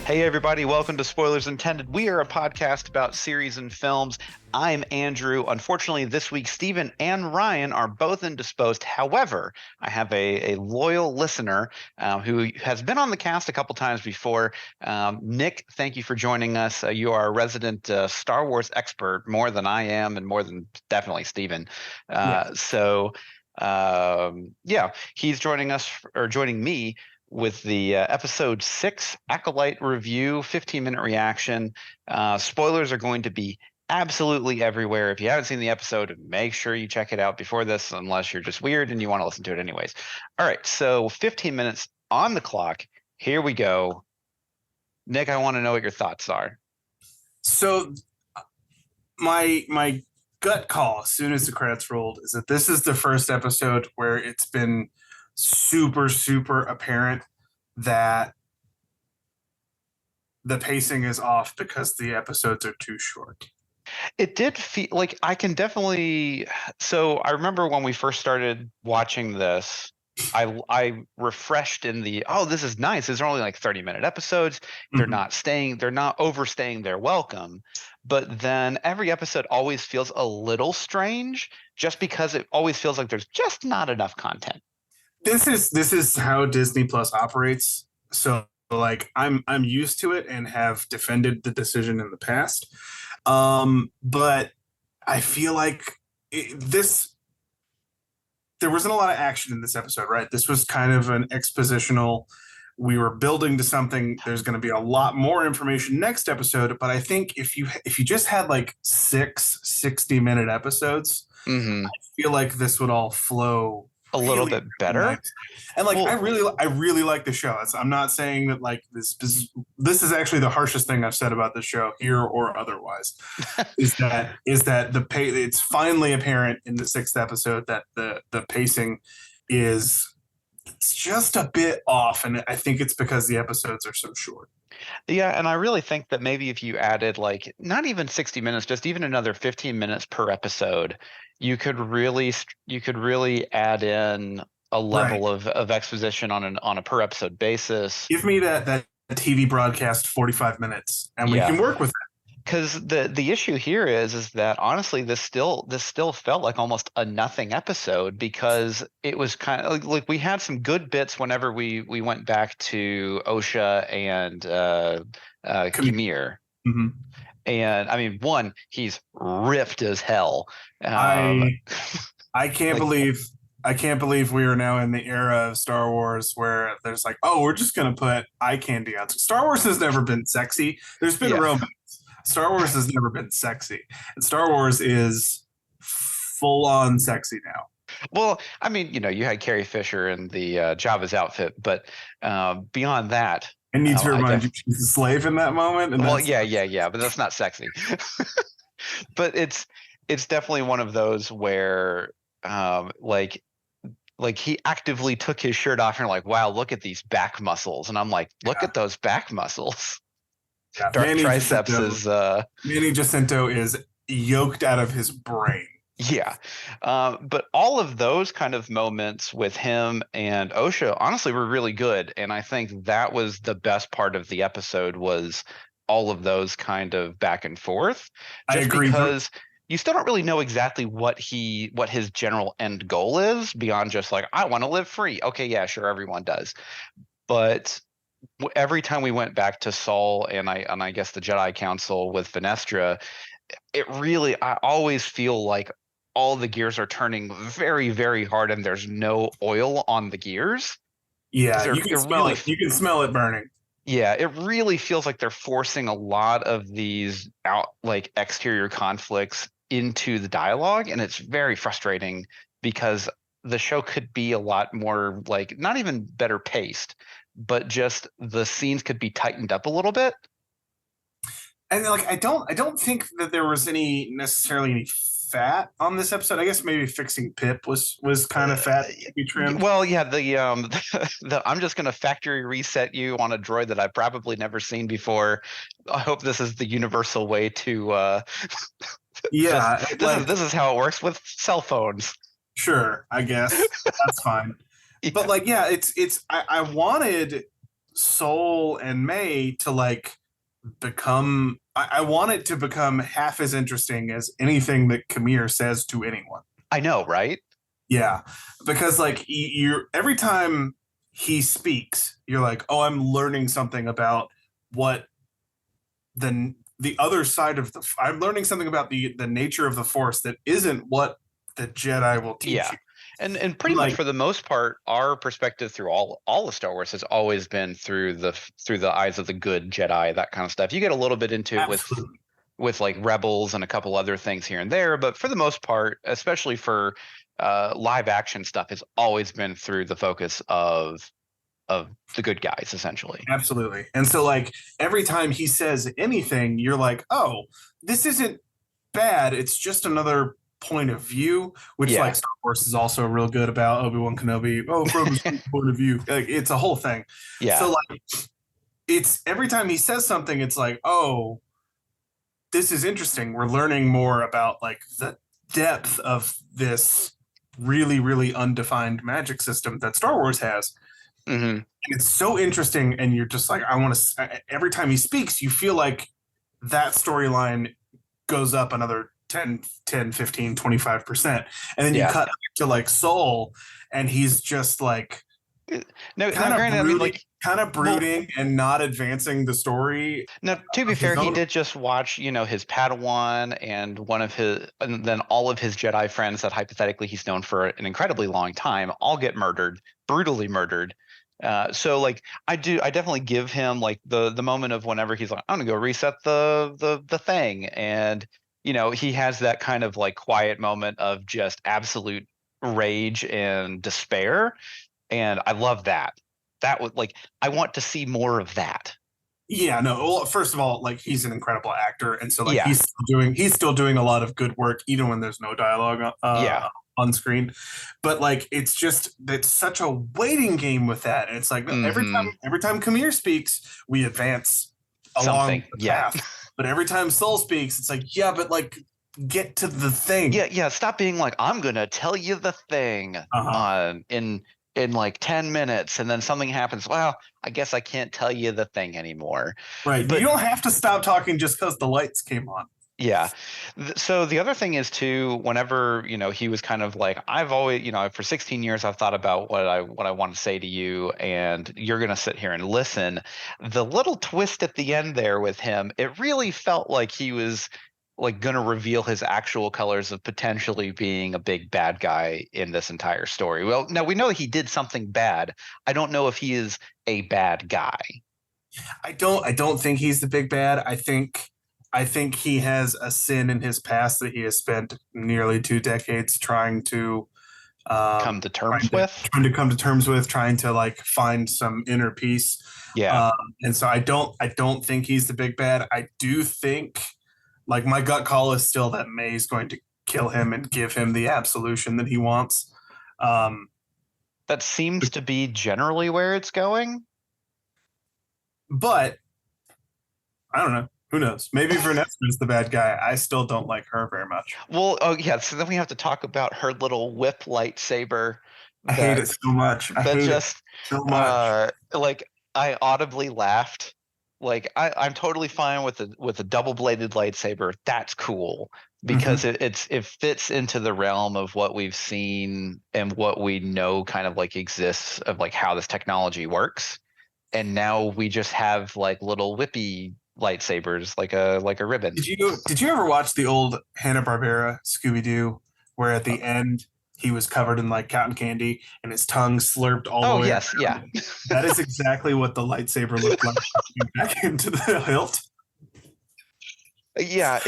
Hey, everybody, welcome to Spoilers Intended. We are a podcast about series and films. I'm Andrew. Unfortunately, this week, Stephen and Ryan are both indisposed. However, I have a loyal listener who has been on the cast a couple times before. Nick, thank you for joining us. You are a resident Star Wars expert, more than I am and more than definitely Stephen. Yeah. Yeah, he's joining us or joining me with the episode 6 Acolyte review, 15-minute reaction. Spoilers are going to be absolutely everywhere. If you haven't seen the episode, make sure you check it out before this, unless you're just weird and you want to listen to it anyways. All right, so 15 minutes on the clock. Here we go. Nick, I want to know what your thoughts are. So my gut call as soon as the credits rolled is that this is the first episode where it's been super apparent that the pacing is off because the episodes are too short. It did feel like I can definitely. So I remember when we first started watching this, I refreshed in the, oh, this is nice. These are only like 30-minute episodes. They're not overstaying their welcome. But then every episode always feels a little strange just because it always feels like there's just not enough content. This is how Disney Plus operates. So like I'm used to it and have defended the decision in the past. But I feel like there wasn't a lot of action in this episode, right? This was kind of an expositional. We were building to something. There's going to be a lot more information next episode, but I think if you just had like 60-minute episodes, Mm-hmm. I feel like this would all flow A little bit better. nice. And like Well, I really like the show. I'm not saying that like this is actually the harshest thing I've said about the show here or otherwise. is that it's finally apparent in the 6th episode that the pacing is just a bit off, and I think it's because the episodes are so short. Yeah, and I really think that maybe if you added like not even 60 minutes, just even another 15 minutes per episode, you could really add in a Right. level of exposition on a per episode basis. Give me that TV broadcast 45 minutes and we Yeah, can work with it. because the issue here is that honestly this still felt like almost a nothing episode because it was kind of like we had some good bits whenever we went back to Osha and Gamir. Mm-hmm. And I mean, one, he's ripped as hell. I can't like, believe we are now in the era of Star Wars where there's like, oh, we're just gonna put eye candy on. Star Wars has never been sexy. There's been yeah. romance. Star Wars has never been sexy, and Star Wars is full on sexy now. Well, I mean, you had Carrie Fisher in the Java's outfit, but beyond that, I need to I remind you, she's a slave in that moment. And well, yeah, but that's not sexy. But it's definitely one of those where like he actively took his shirt off and like, wow, look at these back muscles, and I'm like, look at those back muscles. yeah. Dark triceps is Manny Jacinto is yoked out of his brain. yeah. But all of those kind of moments with him and Osha honestly were really good, and I think that was the best part of the episode was all of those kind of back and forth. I Just agree. because you still don't really know exactly what his general end goal is beyond just like, I want to live free. Okay, yeah, sure, everyone does. But every time we went back to Saul and I guess the Jedi Council with Venestra, I always feel like all the gears are turning very, very hard and there's no oil on the gears. Yeah, you can smell it. You can smell it burning. Yeah, it really feels like they're forcing a lot of these out like exterior conflicts into the dialogue, and it's very frustrating because the show could be a lot more like not even better paced, but just the scenes could be tightened up a little bit. And like I don't think that there was necessarily any fat on this episode. I guess maybe fixing Pip was kind of fat to be trimmed. Well, yeah, the I'm just gonna factory reset you on a droid that I've probably never seen before. I hope this is the universal way to Yeah, this is how it works with cell phones. Sure, I guess that's fine. Yeah. But like, yeah, I wanted Soul and May to like become. I want it to become half as interesting as anything that Kamir says to anyone. I know, right? Yeah, because like you're every time he speaks, you're like, oh, I'm learning something about what the other side of the. I'm learning something about the nature of the Force that isn't what the Jedi will teach Yeah. you. And pretty much Like for the most part, our perspective through all of Star Wars has always been through the eyes of the good Jedi, that kind of stuff. You get a little bit into it absolutely, with like Rebels and a couple other things here and there, but for the most part, especially for live action stuff, has always been through the focus of the good guys, essentially. absolutely. And so like every time he says anything, you're like, oh, this isn't bad. It's just another point of view, which like Yeah. Star Wars is also real good about Obi-Wan Kenobi. Oh, from his point of view, like it's a whole thing. Yeah. So like it's every time he says something, it's like, oh, this is interesting. We're learning more about like the depth of this really, really undefined magic system that Star Wars has. Hmm. And it's so interesting. And you're just like, I want to, every time he speaks, you feel like that storyline goes up another 10, 15, 25%. And then you Yeah. cut to like Soul, and he's just like Now, granted, I mean, like, kind of well, brooding and not advancing the story now, to be of his fair, he own. did just watch, his Padawan and one of his, and then all of his Jedi friends that hypothetically he's known for an incredibly long time, all get murdered, brutally murdered. So like I definitely give him like the moment of whenever he's like, I'm gonna go reset the thing, and he has that kind of like quiet moment of just absolute rage and despair, and I love that. That would like I want to see more of that. Yeah, no. Well, first of all, like he's an incredible actor, and so like Yeah, he's still doing a lot of good work, even when there's no dialogue yeah. on screen. But like it's such a waiting game with that, and it's like no, Hmm. every time Kamir speaks, we advance along Something. the Yeah. path. But every time Soul speaks, it's like yeah, but like get to the thing. Yeah, yeah. Stop being like, I'm gonna tell you the thing Uh-huh. in like 10 minutes, and then something happens. Well, I guess I can't tell you the thing anymore. Right. You But don't have to stop talking just because the lights came on. yeah. So the other thing is too, whenever, he was kind of like, I've always, for 16 years I've thought about what I want to say to you, and you're gonna sit here and listen. The little twist at the end there with him, it really felt like he was like gonna reveal his actual colors of potentially being a big bad guy in this entire story. Well, now we know he did something bad. I don't know if he is a bad guy. I don't think he's the big bad. I think he has a sin in his past that he has spent nearly 2 decades Come to terms with. trying to come to terms with, trying to like find some inner peace. Yeah. Um, and so I don't think he's the big bad. I do think like my gut call is still that May's going to kill him and give him the absolution that he wants. Um, That seems to be generally where it's going. but I don't know. Who knows? Maybe Vanessa's the bad guy. I still don't like her very much. Well, oh yeah, so then we have to talk about her little whip lightsaber I hate that it so much. I that hate it just so much. like I audibly laughed. Like I'm totally fine with a double-bladed lightsaber. That's cool because Hmm. it fits into the realm of what we've seen and what we know kind of like exists of like how this technology works. And now we just have like little whippy lightsabers like a ribbon. Did you ever watch the old Hanna Barbera Scooby Doo, where at the end he was covered in like cotton candy and his tongue slurped all the Oh way yes, yeah. around? That is exactly what the lightsaber looked like back into the hilt. Yeah,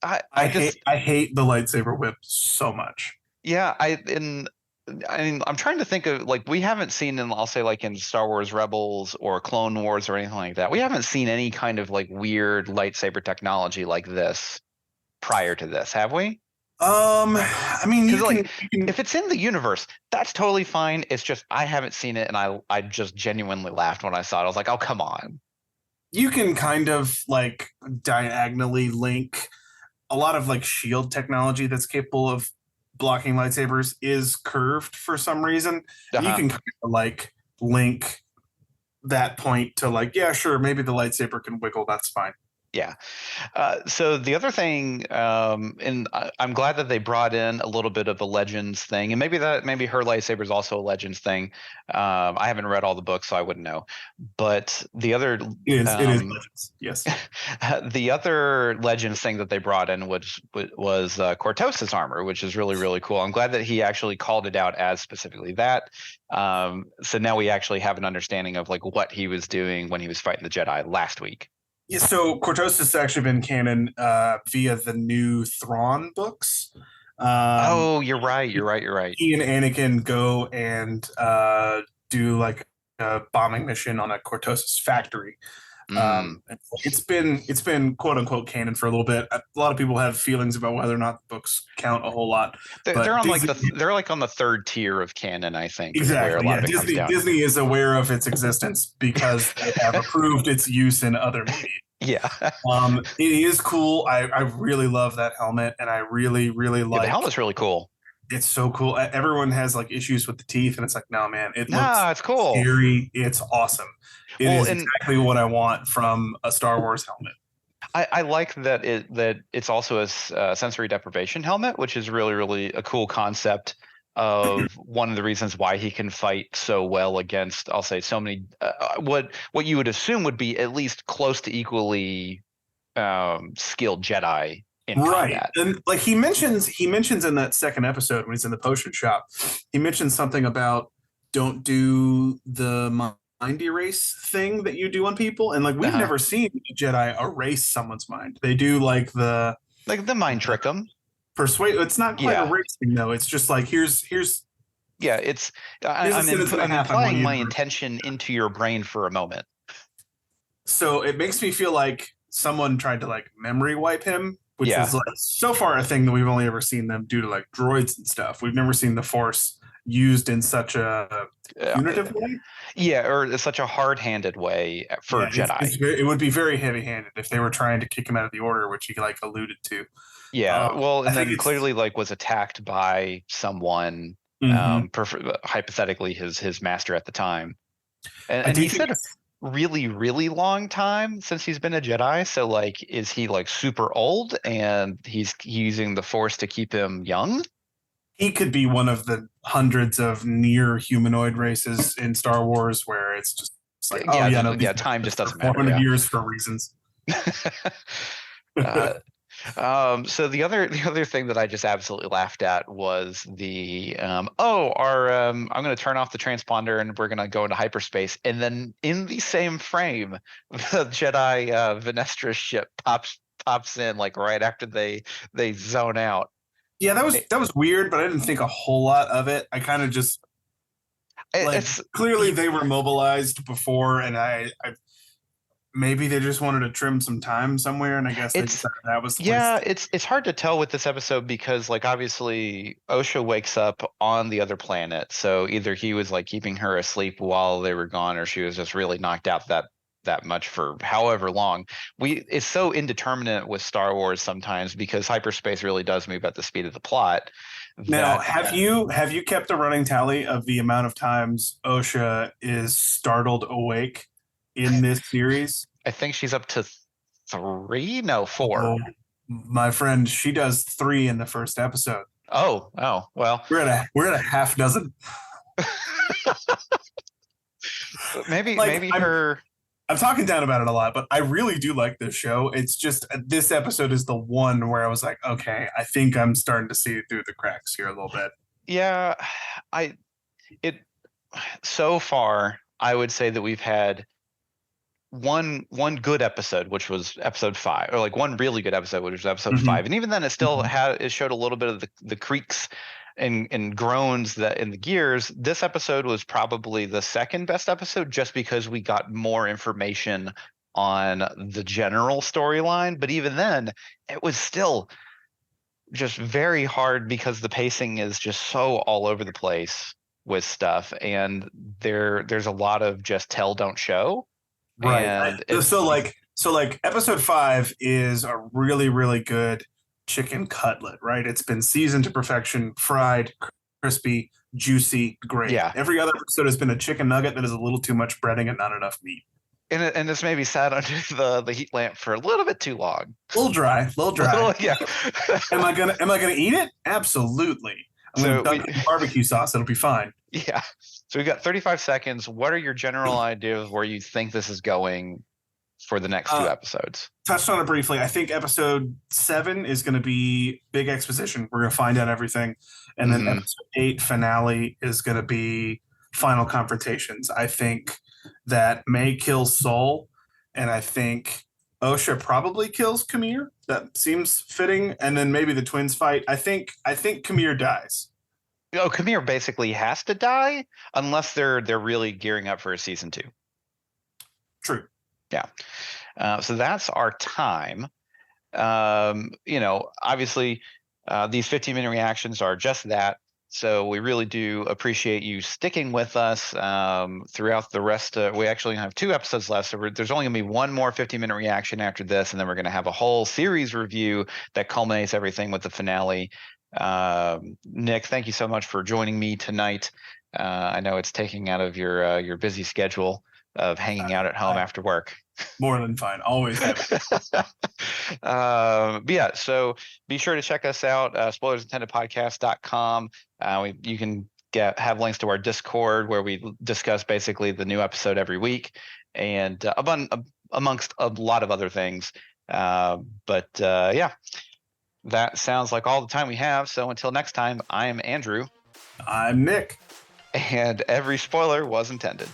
I just I hate the lightsaber whip so much. yeah, I mean I'm trying to think of like we haven't seen in I'll say like in Star Wars Rebels or Clone Wars or anything like that. We haven't seen any kind of like weird lightsaber technology like this prior to this, have we? I mean, Because like you can if it's in the universe, that's totally fine. It's just I haven't seen it and I just genuinely laughed when I saw it. I was like, "Oh, come on." you can kind of like diagonally link a lot of like shield technology that's capable of blocking lightsabers is curved for some reason, and you Uh-huh. can kind of like link that point to like, yeah, sure, maybe the lightsaber can wiggle. That's fine. Yeah. So the other thing, and I'm glad that they brought in a little bit of a Legends thing, and maybe her lightsaber is also a Legends thing. I haven't read all the books, so I wouldn't know. But the other, It is um, Legends. Yes. the other Legends thing that they brought in was Cortos's armor, which is really really cool. I'm glad that he actually called it out as specifically that. So now we actually have an understanding of like what he was doing when he was fighting the Jedi last week. Yeah, so Cortos has actually been canon via the new Thrawn books. Um, Oh, you're right. You're right. You're right. he and Anakin go and do like a bombing mission on a Cortos factory. Mm. It's been quote unquote canon for a little bit. A lot of people have feelings about whether or not the books count a whole lot, They're but on like Disney, they're like on the third tier of canon, I think, is where a exactly, lot yeah, of it comes down. Disney is aware of its existence because they have approved its use in other media. Yeah. It is cool. I really love that helmet, and I really, really Yeah, the like. helmet's really cool. It's so cool. Everyone has like issues with the teeth, and it's like, no, man, it looks Nah, it's cool. scary. It's awesome. It Well, is and exactly what I want from a Star Wars helmet. I like that it's also a sensory deprivation helmet, which is really, really a cool concept of one of the reasons why he can fight so well against, I'll say, so many what you would assume would be at least close to equally skilled Jedi in Right. combat. And like he mentions in that second episode when he's in the potion shop, he mentions something about don't do the mind erase thing that you do on people. And like we've Uh-huh. never seen a Jedi erase someone's mind. They do like the Like the mind trick 'em. persuade. It's not quite Yeah. erasing though. It's just like here's Yeah, here's a sentence and a I'm half I want implying you my to read. intention into your brain for a moment. So it makes me feel like someone tried to like memory wipe him, which Yeah. is like so far a thing that we've only ever seen them do to like droids and stuff. We've never seen the Force used in such a Uh, punitive way. yeah, or it's such a hard-handed way for Yeah, Jedi. it would be very heavy-handed if they were trying to kick him out of the order, which he like alluded to. Yeah, well, I and think then it's clearly like was attacked by someone, mhm. hypothetically his master at the time, and, I and do he think said really really long time since he's been a Jedi. So like, is he like super old and he's using the Force to keep him young? he could be one of the hundreds of near humanoid races in Star Wars where it's like, oh Yeah, yeah, no, these yeah, guys time lived just for doesn't matter. 400 Yeah. years for reasons. uh, so the other thing that I just absolutely laughed at was the I'm going to turn off the transponder and we're going to go into hyperspace, and then in the same frame, the Jedi Venestra's ship pops in like right after they zone out. Yeah, that was It, that was weird, but I didn't think a whole lot of it. I kind of just like it's clearly they were mobilized before, and I maybe they just wanted to trim some time somewhere, and I guess they it's decided that was the place. Yeah, it's hard to tell with this episode because like obviously Osha wakes up on the other planet. So either he was like keeping her asleep while they were gone, or she was just really knocked out that much for however long. It's so indeterminate with Star Wars sometimes because hyperspace really does move at the speed of the plot Now, that have you kept a running tally of the amount of times Osha is startled awake in this series? I think she's up to three, no, four. Oh, my friend, she does 3 in the first episode. Oh, well, We're at a half dozen. Like maybe I'm her. I'm talking down about it a lot, but I really do like this show. It's just this episode is the one where I was like, okay, I think I'm starting to see through the cracks here a little bit. Yeah, I it so far I would say that we've had one good episode, which was episode five, or like one really good episode, which was episode Mhm. five, and even then, Mhm. it showed a little bit of the creaks and groans that in the gears. This episode was probably the second best episode, just because we got more information on the general storyline. But even then, it was still just very hard because the pacing is just so all over the place with stuff, and there's a lot of just tell don't show, Right. and So like episode 5 is a really, really good chicken cutlet, right? It's been seasoned to perfection, fried, crispy, juicy, great. Yeah. Every other episode has been a chicken nugget that is a little too much breading and not enough meat. And this maybe sat under the heat lamp for a little bit too long. A little dry, a little dry. Yeah. Am I gonna eat it? Absolutely. I'm gonna So dunk it in barbecue sauce. It'll be fine. yeah. So we've got 35 seconds. What are your general ideas where you think this is going for the next two episodes? Touched on it briefly. I think episode 7 is going to be big exposition. We're going to find out everything. And then episode 8 finale is going to be final confrontations. I think that May kills Sol, and I think Osha probably kills Kamir. That seems fitting. And then maybe the twins fight. I think Kamir dies. Oh, Kamir basically has to die unless they're really gearing up for a season 2. True. Yeah. So that's our time. Obviously, these 15-minute reactions are just that. So we really do appreciate you sticking with us throughout the rest. We actually have 2 episodes left. So there's only going to be one more 15-minute reaction after this. And then we're going to have a whole series review that culminates everything with the finale. Nick, thank you so much for joining me tonight. I know it's taking out of your busy schedule of hanging out at home after work. More than fine. Always happy. But yeah, so be sure to check us out, spoilersintendedpodcast.com. You can have links to our Discord where we discuss basically the new episode every week, and amongst a lot of other things. Yeah, that sounds like all the time we have. So until next time, I am Andrew. I'm Nick. And every spoiler was intended.